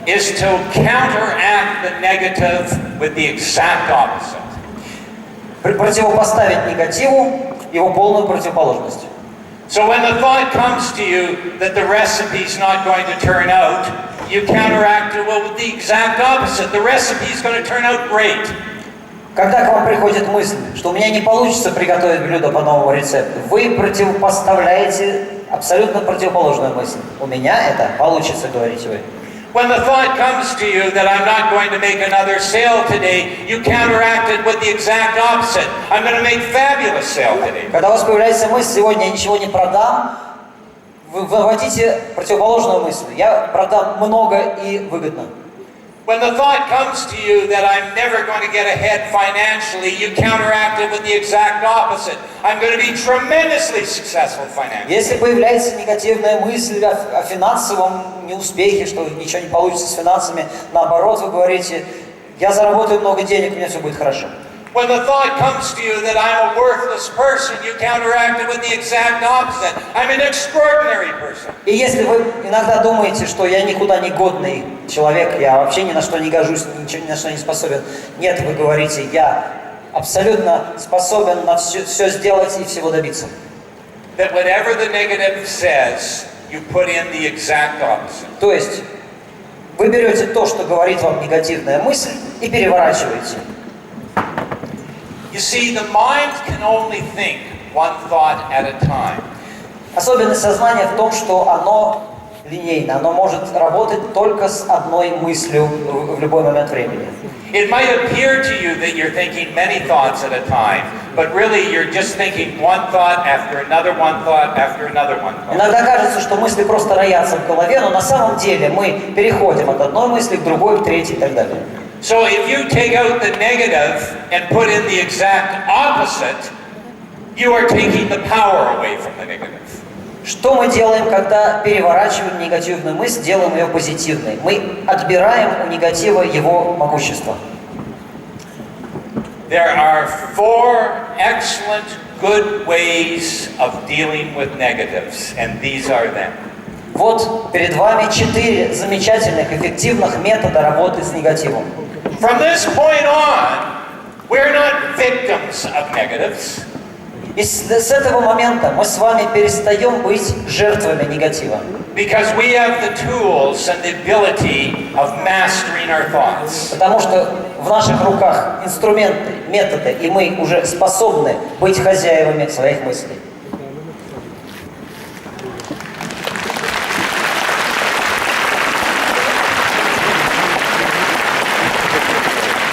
is to counteract the negative with the exact opposite. Противопоставить негативу его полную противоположность. So when the thought comes to you that the recipe's not going to turn out, you counteract it with the exact opposite. The recipe's going to turn out great. Когда к вам приходит мысль, что у меня не получится приготовить блюдо по новому рецепту, вы противопоставляете абсолютно противоположную мысль. У меня это получится, говорите вы. When the thought comes to you that I'm not going to make another sale today, you counteract it with the exact opposite. I'm going to make fabulous sale today. Когда у вас появляется мысль, сегодня я ничего не продам, вы выводите противоположную мысль. Я продам много и выгодно. When the thought comes to you that I'm never going to get ahead financially, you counteract it with the exact opposite. I'm going to be tremendously successful financially. Если появляется негативная мысль о финансовом неуспехе, что ничего не получится с финансами, наоборот, вы говорите, я заработаю много денег, у меня все будет хорошо. When the thought comes to you that I'm a worthless person, you counteract it with the exact opposite. I'm an extraordinary person. И если вы иногда думаете, что я никуда не годный человек, я вообще ни на что не гожусь, ничего ни на что не способен, нет, вы говорите, я абсолютно способен на все сделать и всего добиться. That whatever the negative says, you put in the exact opposite. То есть вы берете то, что говорит вам негативная мысль, и переворачиваете. You see, the mind can only think one thought at a time. Особенность сознания в том, что оно линейно, оно может работать только с одной мыслью в любой момент времени. It might appear to you that you're thinking many thoughts at a time, but really you're just thinking one thought after another one thought after another one thought. Иногда кажется, что мысли просто роятся в голове, но на самом деле мы переходим от одной мысли к другой, к третьей и так далее. So if you take out the negative and put in the exact opposite, you are taking the power away from the negative. Что мы делаем, когда переворачиваем негативную мысль, делаем ее позитивной? Мы отбираем у негатива его могущество. There are 4 excellent, good ways of dealing with negatives, and these are them. Вот перед вами 4 замечательных, эффективных метода работы с негативом. From this point on, we're not victims of negatives. И с этого момента мы с вами перестаем быть жертвами негатива. Because we have the tools and the ability of mastering our thoughts. Потому что в наших руках инструменты, методы, и мы уже способны быть хозяевами своих мыслей.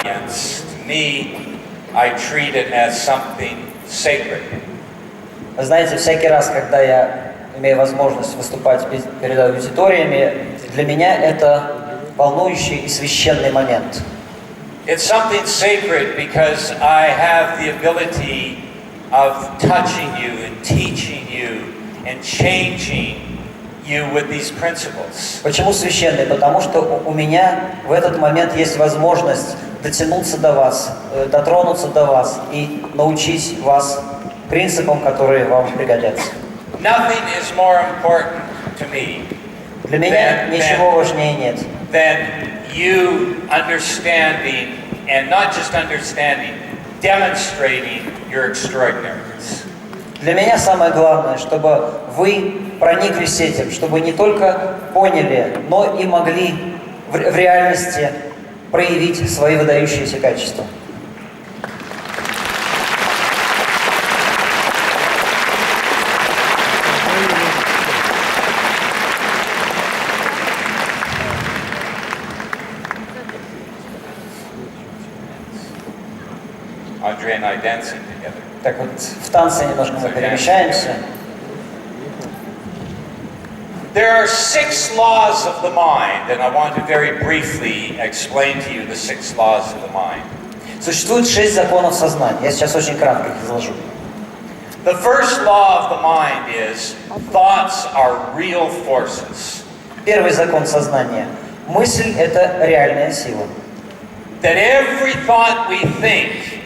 To me, I treat it as something sacred. Вы знаете, всякий раз, когда я имею возможность выступать перед аудиториями, для меня это волнующий и священный момент. It's something sacred because I have the ability of touching you and teaching you and changing you with these principles. Почему священный? Потому что у меня в этот момент есть возможность дотянуться до вас, дотронуться до вас и научить вас принципам, которые вам пригодятся. Nothing is more important to me Для меня ничего важнее нет. than you understanding, and not just understanding, demonstrating your extraordinariness. Для меня самое главное, чтобы вы прониклись этим, чтобы не только поняли, но и могли в реальности проявить свои выдающиеся качества. Andre and I dancing together. Так вот, в танце немножко мы перемещаемся. There are 6 laws of the mind, and I want to very briefly explain to you the 6 laws of the mind. Существует 6 законов сознания. Я сейчас очень кратко их изложу. The first law of the mind is thoughts are real forces. Первый закон сознания. Мысль – это реальная сила. That every thought we think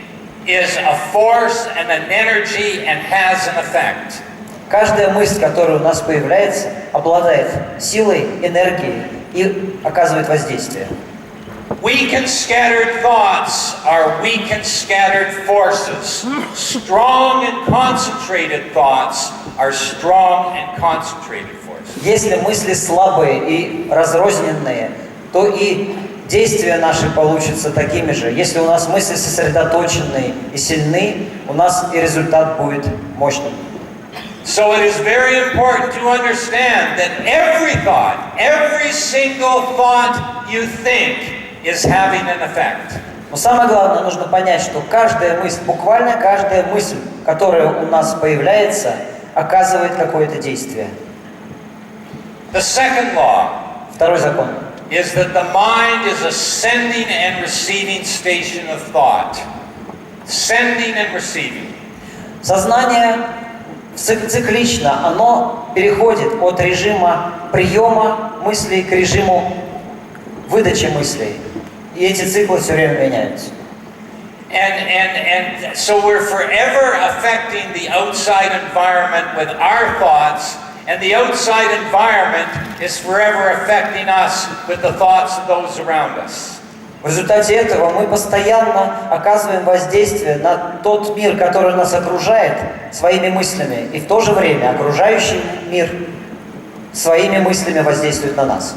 is a force and an energy and has an effect. Каждая мысль, которая у нас появляется, обладает силой, энергией и оказывает воздействие. Weak and scattered thoughts are weak and scattered forces. Strong and concentrated thoughts are strong and concentrated forces. Если мысли слабые и разрозненные, то и действия наши получатся такими же. Если у нас мысли сосредоточенные и сильны, у нас и результат будет мощным. So it is very important to understand that every thought, every single thought you think is having an effect. Но самое главное, нужно понять, что каждая мысль, буквально каждая мысль, которая у нас появляется, оказывает какое-то действие. The second law Второй закон. is that the mind is a sending and receiving station of thought. Sending and receiving. Сознание циклично, оно переходит от режима приема мыслей к режиму выдачи мыслей. И эти циклы все время меняются. And so we're forever affecting the outside environment with our thoughts, and the outside environment is forever affecting us with the thoughts of those around us. В результате этого мы постоянно оказываем воздействие на тот мир, который нас окружает, своими мыслями, и в то же время окружающий мир своими мыслями воздействует на нас.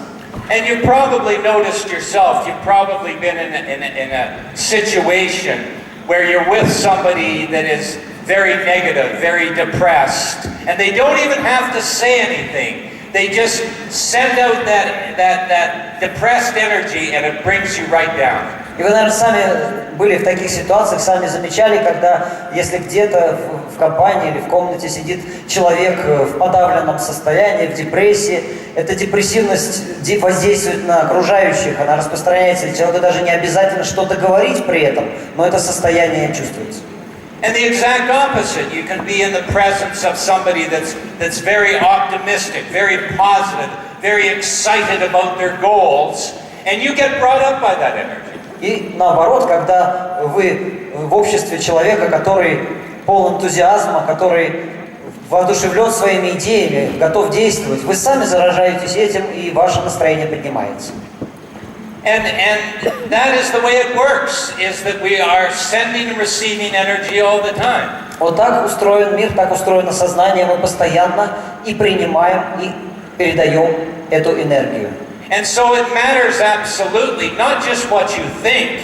And you probably noticed yourself, you've probably been in a situation where you're with somebody that is very negative, very depressed, and they don't even have to say anything. They just send out that depressed energy and it brings you right down. И вы, наверное, сами были в таких ситуациях, сами замечали, когда, если где-то в компании или в комнате сидит человек в подавленном состоянии, в депрессии, эта депрессивность воздействует на окружающих, она распространяется, и человеку даже не обязательно что-то говорить при этом, но это состояние чувствуется. And the exact opposite, you can be in the presence of somebody that's very optimistic, very positive, very excited about their goals, and you get brought up by that energy. И наоборот, когда вы в обществе человека, который полон энтузиазма, который воодушевлен своими идеями, готов действовать, вы сами заражаетесь этим, и ваше настроение поднимается. And that is the way it works, is that we are sending and receiving energy all the time. Вот так устроен мир, так устроено сознание, мы постоянно и принимаем, и передаем эту энергию. And so it matters absolutely, not just what you think,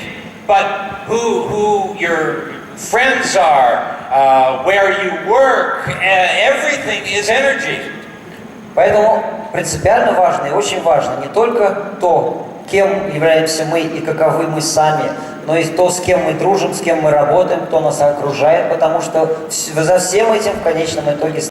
but who your friends are, where you work, everything is energy. Поэтому принципиально важно и очень важно не только то, кем являемся мы и каковы мы сами, но и то, с кем мы дружим, с кем мы работаем, кто нас окружает, потому что за всем этим в конечном итоге